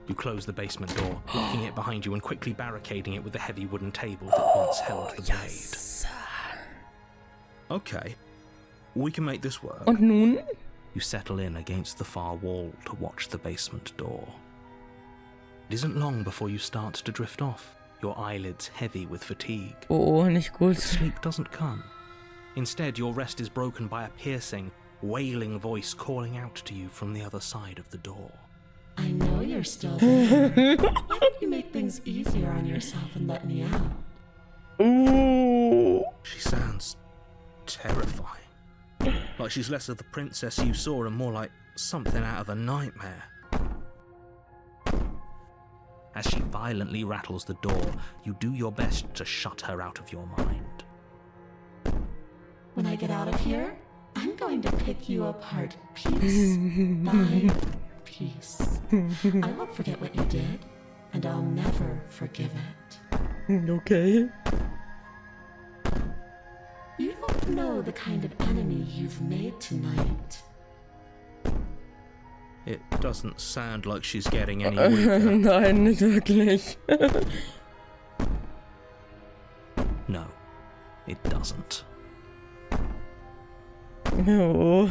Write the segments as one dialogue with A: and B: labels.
A: You close the basement door, locking it behind you and quickly barricading it with the heavy wooden table that once held the blade. Okay, we can make this work.
B: Und nun?
A: You settle in against the far wall to watch the basement door. It isn't long before you start to drift off, your eyelids heavy with fatigue.
B: Oh, nicht gut.
A: But sleep doesn't come. Instead, your rest is broken by a piercing, wailing voice calling out to you from the other side of the door.
C: I know you're still there. Why don't you make things easier on yourself and let me out?
B: Ooh.
A: She sounds terrifying. Like she's less of the princess you saw and more like something out of a nightmare. As she violently rattles the door, you do your best to shut her out of your mind.
C: When I get out of here, I'm going to pick you apart piece by piece. I won't forget what you did, and I'll never forgive it.
B: Okay.
C: You don't know the kind of enemy you've made tonight.
A: It doesn't sound like she's getting any weaker.
B: Nein, nicht wirklich.
A: No, it doesn't.
B: Oh.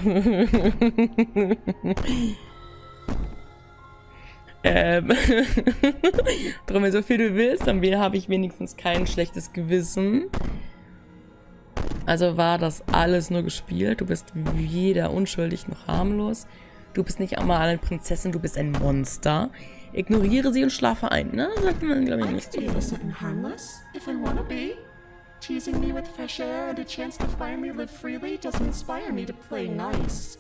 B: Drum mir so viel du willst, dann habe ich wenigstens kein schlechtes Gewissen. Also war das alles nur gespielt. Du bist weder unschuldig noch harmlos. Du bist nicht einmal eine Prinzessin, du bist ein Monster. Ignoriere sie und schlafe ein, ne? Sagt man, glaube ich, nicht so.
C: Innocent and harmless, if I wanna be. Teasing me with fresh air and a chance to finally live freely doesn't inspire me to play nice.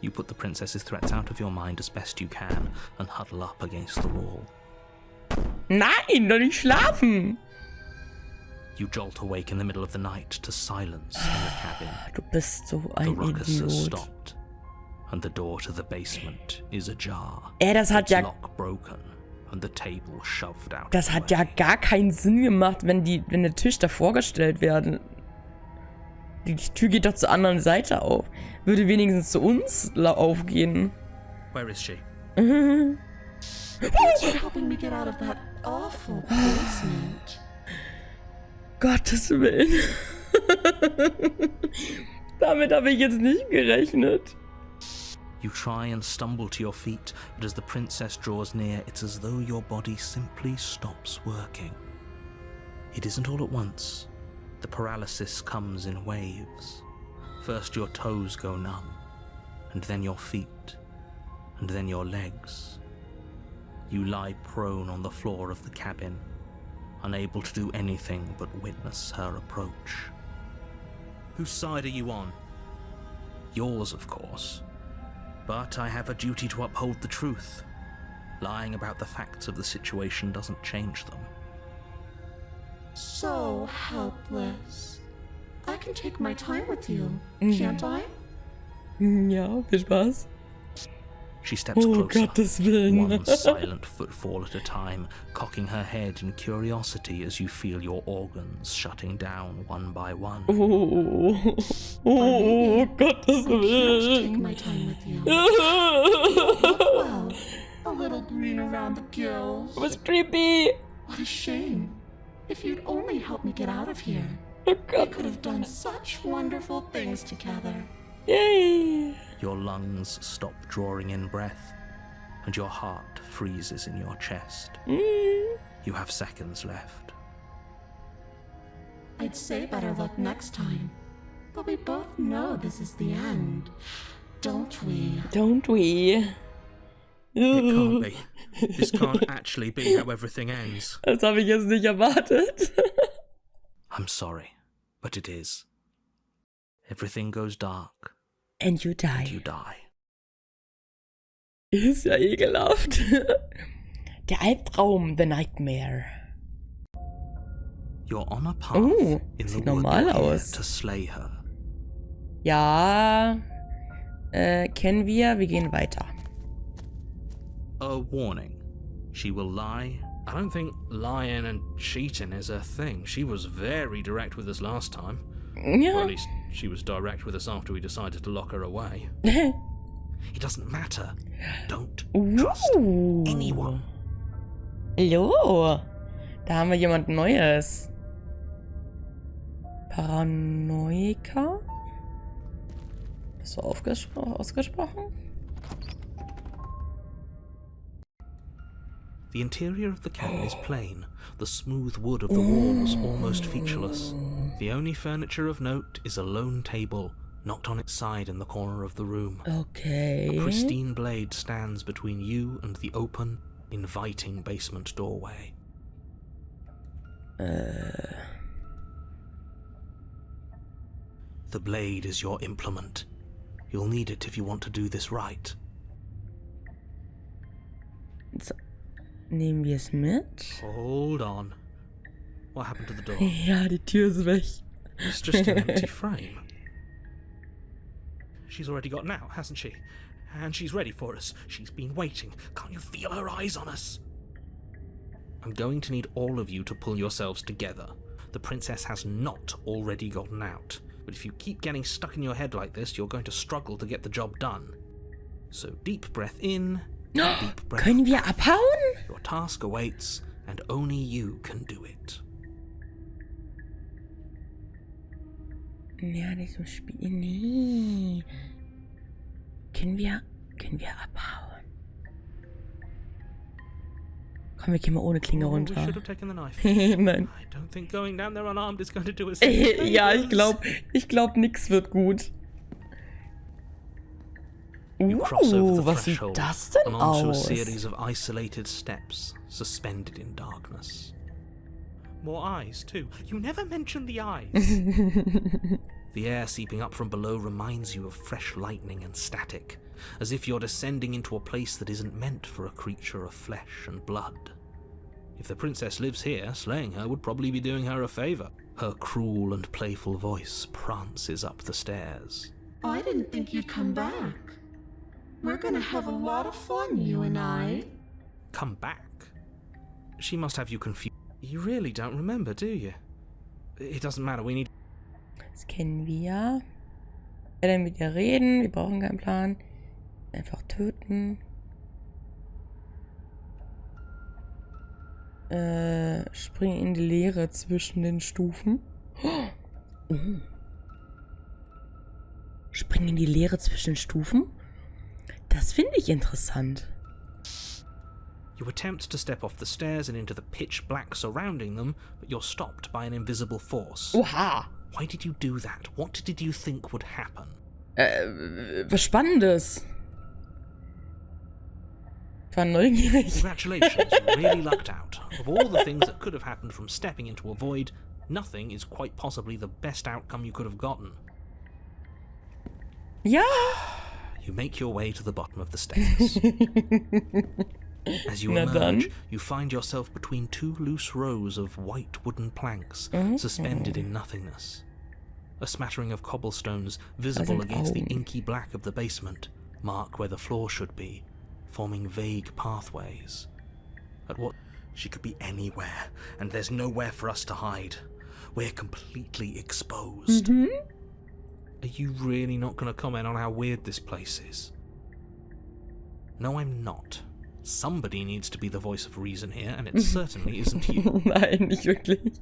A: You put the princess's threats out of your mind as best you can and huddle up against the wall.
B: Nein, doch nicht schlafen!
A: You jolt awake in the middle of the night to silence in the cabin.
B: Du bist so
A: The
B: ein
A: ruckus has
B: Idiot.
A: stopped, and the door to the basement is ajar.
B: Das hat
A: Its
B: ja...
A: lock broken, and the table shoved out.
B: Das
A: of the
B: hat ja
A: way.
B: gar keinen Sinn gemacht, wenn der Tisch davor gestellt werden. Die Tür geht doch zur anderen Seite auf. Würde wenigstens zu uns aufgehen.
A: Where is she?
C: Thanks for helping me get out of that awful basement.
B: Gottes Willen. Damit habe ich jetzt nicht gerechnet.
A: You try and stumble to your feet, but as the princess draws near, it's as though your body simply stops working. It isn't all at once. The paralysis comes in waves. First your toes go numb, and then your feet, and then your legs. You lie prone on the floor of the cabin, unable to do anything but witness her approach. Whose side are you on? Yours, of course. But I have a duty to uphold the truth. Lying about the facts of the situation doesn't change them.
C: So helpless. I can take my time with you, can't I?
B: Ja, viel Spaß.
A: She steps
B: Oh,
A: closer,
B: Gottes Willen.
A: one silent footfall at a time, cocking her head in curiosity as you feel your organs shutting down one by one.
B: Oh, Gottes
C: I can't take
B: Willen.
C: my time with you. Well, a little green around the gills.
B: Was creepy.
C: What a shame. If you'd only help me get out of here,
B: Oh
C: we
B: Gott.
C: could have done such wonderful things together.
B: Yay.
A: Your lungs stop drawing in breath, and your heart freezes in your chest. You have seconds left.
C: I'd say better luck next time, but we both know this is the end, don't we?
B: Don't we?
A: It can't be. This can't actually be how everything ends.
B: Das habe ich jetzt nicht erwartet.
A: I'm sorry, but it is. Everything goes dark,
B: And you die.
A: and you die.
B: Ist ja ekelhaft. Der Albtraum, the nightmare.
A: You're on a path
B: Oh,
A: in the
B: sieht
A: wood
B: normal
A: here
B: aus.
A: to slay her.
B: Ja, kennen wir. Wir gehen weiter.
A: A warning. She will lie. I don't think lying and cheating is her thing. She was very direct with us last time. Or
B: Ja.
A: at least she was direct with us after we decided to lock her away. It doesn't matter. Don't trust anyone.
B: Hallo. Da haben wir jemand Neues. Paranoiker? Hast du ausgesprochen?
A: The interior of the cabin is plain, the smooth wood of the walls almost featureless. The only furniture of note is a lone table, knocked on its side in the corner of the room.
B: Okay.
A: A pristine blade stands between you and the open, inviting basement doorway. The blade is your implement. You'll need it if you want to do this right.
B: So, nehmen wir es mit?
A: Hold on. What happened to the door?
B: Ja, die Tür ist weg.
A: It's just an empty frame. She's already gotten out, hasn't she? And she's ready for us. She's been waiting. Can't you feel her eyes on us? I'm going to need all of you to pull yourselves together. The princess has not already gotten out. But if you keep getting stuck in your head like this, you're going to struggle to get the job done. So deep breath in, deep breath
B: Können wir
A: out.
B: abhauen?
A: Your task awaits, and only you can do it.
B: Ja, diesem Spiel. Nee. Können wir abhauen? Komm, wir gehen mal ohne Klinge
A: We
B: runter.
A: should have taken the knife.
B: Nein.
A: I don't think going down there unarmed is going to do us.
B: Ja, ich glaub, nix wird gut.
A: You cross over the
B: Was sieht
A: threshold
B: das denn
A: and onto a
B: aus?
A: series of isolated steps, suspended in darkness. More eyes, too. You never mention the eyes. The air seeping up from below reminds you of fresh lightning and static, as if you're descending into a place that isn't meant for a creature of flesh and blood. If the princess lives here, slaying her would probably be doing her a favor. Her cruel and playful voice prances up the stairs.
C: I didn't think you'd come back. We're gonna have a lot of fun, you and I.
A: Come back? She must have you confused. You really don't remember, do you? It doesn't matter, we need...
B: Das kennen wir. Dann mit ihr reden. Wir brauchen keinen Plan. Einfach töten. Springen in die Leere zwischen den Stufen. Oh. Springen in die Leere zwischen den Stufen? Das finde ich interessant.
A: You attempt to step off the stairs and into the pitch black surrounding them, but you're stopped by an invisible force.
B: Oha!
A: Why did you do that? What did you think would happen?
B: Was Spannendes. Ich war neugierig.
A: Congratulations, you really lucked out. Of all the things that could have happened from stepping into a void, nothing is quite possibly the best outcome you could have gotten.
B: Ja!
A: You make your way to the bottom of the stairs. As you emerge, you find yourself between two loose rows of white wooden planks, suspended in nothingness. A smattering of cobblestones, visible against the inky black of the basement, mark where the floor should be, forming vague pathways. At what... She could be anywhere, and there's nowhere for us to hide. We're completely exposed. Are you really not going to comment on how weird this place is? No, I'm not. Somebody needs to be the voice of reason here, and it certainly isn't you.
B: Nein, nicht wirklich.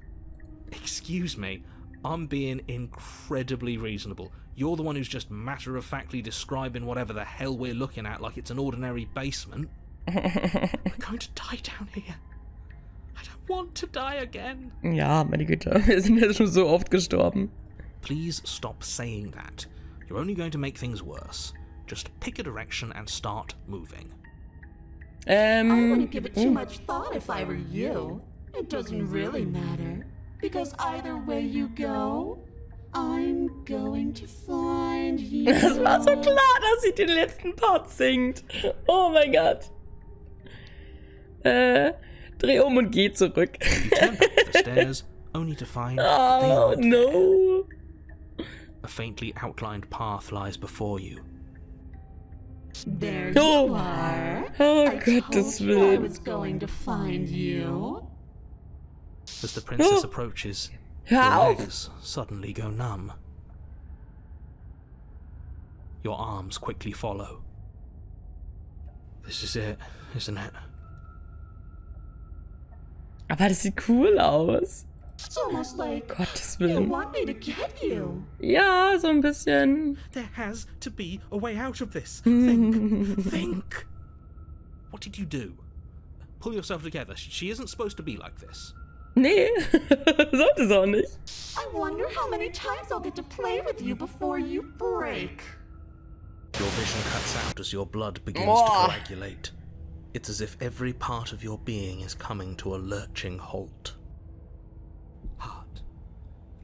A: Excuse me, I'm being incredibly reasonable. You're the one who's just matter-of-factly describing whatever the hell we're looking at like it's an ordinary basement. We're going to die down here. I don't want to die again.
B: Ja, meine Güte, wir sind jetzt schon so oft gestorben.
A: Please stop saying that. You're only going to make things worse. Just pick a direction and start moving.
C: I wouldn't give it too much thought if I were you. It doesn't really matter. Because either way you go, I'm going to find you.
B: Das war so klar, dass sie den letzten Part singt. Oh mein Gott. Dreh um und geh zurück.
A: You turn back up the stairs, only to find they
B: Oh
A: aren't
B: no.
A: A faintly outlined path lies before you.
C: There
B: Oh.
C: you are.
B: Oh,
C: I
B: Gottes
C: told you I
B: Willen.
C: was going to find you.
A: As the princess approaches,
B: Hör
A: your
B: auf.
A: legs suddenly go numb. Your arms quickly follow. This is it, isn't it?
B: Aber das sieht cool aus.
C: It's almost like
B: Gottes
C: you
B: Willen.
C: want me to get you.
B: Ja, so ein bisschen.
A: There has to be a way out of this. Think. Think. What did you do? Pull yourself together. She isn't supposed to be like this.
B: Nee, sollte es auch nicht.
C: I wonder how many times I'll get to play with you before you break.
A: Your vision cuts out as your blood begins to coagulate. It's as if every part of your being is coming to a lurching halt. Heart,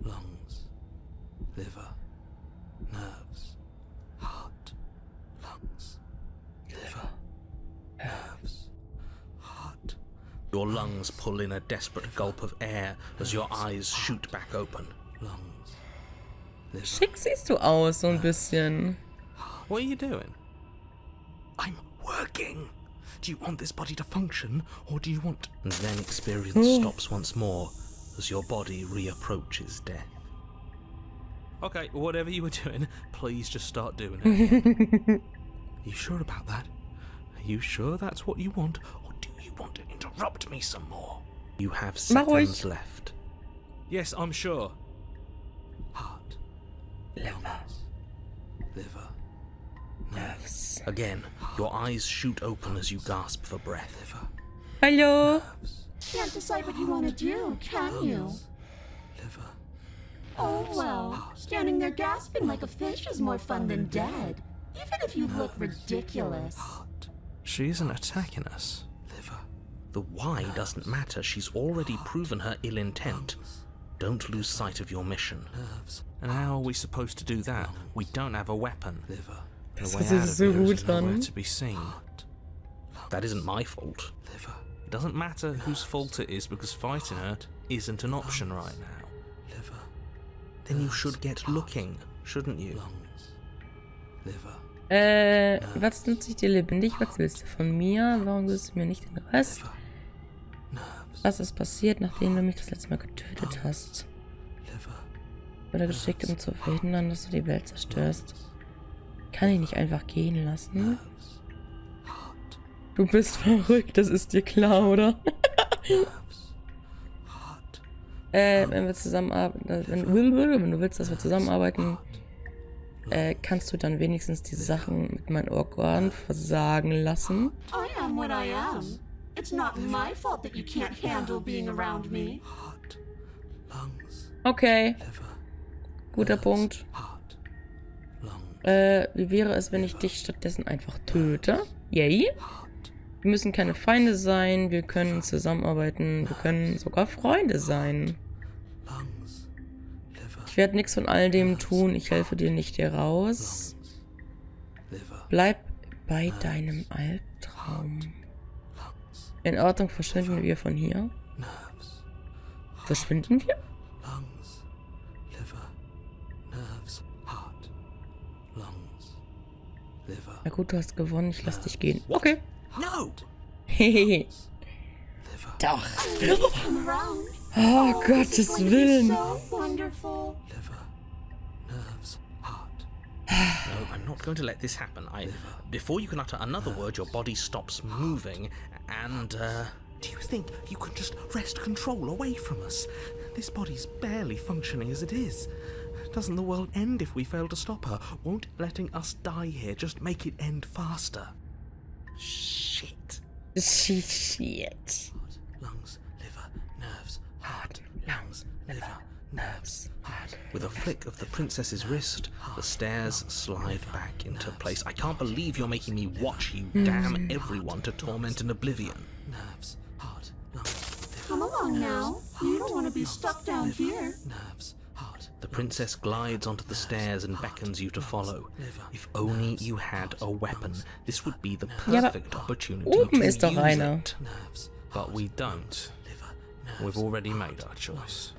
A: lungs, liver, nerves. Heart, lungs, liver, nerves, heart. Your lungs pull in a desperate gulp of air as your eyes shoot back open. Lungs, liver.
B: Schick siehst du aus, so ein bisschen.
A: What are you doing? I'm working. Do you want this body to function, or do you want... And then experience stops once more, as your body reapproaches death. Okay, whatever you were doing, please just start doing it again. Are you sure about that? Are you sure that's what you want, or do you want to interrupt me some more? You have seconds left. Yes, I'm sure. Heart. Lungs. Liver. Nerves. Again, your eyes shoot open as you gasp for breath.
B: Hallo?
C: Can't decide what you want to do, can you?
A: Liver.
C: Oh well, standing there gasping like a fish is more fun than dead. Even if you look ridiculous.
A: She isn't attacking us. Liver. The why doesn't matter. She's already proven her ill intent. Don't lose sight of your mission. And how are we supposed to do that? We don't have a weapon. Liver.
B: Das hört sich so gut an.
A: To be seen. That isn't my fault. It doesn't matter whose fault it is because fighting her isn't an option right now. Then you should get looking, shouldn't you?
B: Was nutze ich dir lebendig? Was willst du von mir? Warum gibst du mir nicht den Rest? Was ist passiert, nachdem du mich das letzte Mal getötet hast? Oder geschickt, um zu verhindern, dass du die Welt zerstörst? Kann ich nicht einfach gehen lassen? Du bist verrückt, das ist dir klar, oder? Wenn wir zusammenarbeiten, wenn du willst, dass wir zusammenarbeiten, kannst du dann wenigstens die Sachen mit meinen Organen versagen lassen?
C: I am what I am. It's not my fault that you can't handle being around me.
B: Okay. Guter Punkt. Wie wäre es, wenn ich dich stattdessen einfach töte? Yay. Wir müssen keine Feinde sein, wir können zusammenarbeiten, wir können sogar Freunde sein. Ich werde nichts von all dem tun, ich helfe dir nicht hier raus. Bleib bei deinem Albtraum. In Ordnung, verschwinden wir von hier? Verschwinden wir? Na gut, du hast gewonnen, ich lass dich gehen. Okay. Hehehe. Doch. Oh, Gottes Willen.
C: So wonderful.
A: No, I'm not going to let this happen. Before you can utter another word, your body stops moving, and, do you think you can just wrest control away from us? This body's barely functioning as it is. Doesn't the world end if we fail to stop her? Won't letting us die here just make it end faster? Shit.
B: Shit.
A: Heart, lungs, liver, nerves, heart, lungs, liver, nerves, heart. With a flick of the princess's wrist, the stairs slide back into place. I can't believe you're making me watch you damn everyone to torment and oblivion. Nerves, heart, lungs.
C: Come along now. You don't want to be stuck down here.
A: Nerves, heart. The princess glides onto the stairs and beckons you to follow. If only you had a weapon, this would be the perfect opportunity
B: oben
A: to
B: ist doch
A: use
B: einer.
A: it. But we don't. We've already made our choice.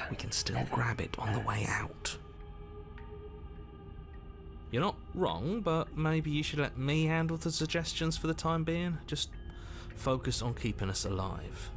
A: We can still grab it on the way out. You're not wrong, but maybe you should let me handle the suggestions for the time being. Just focus on keeping us alive.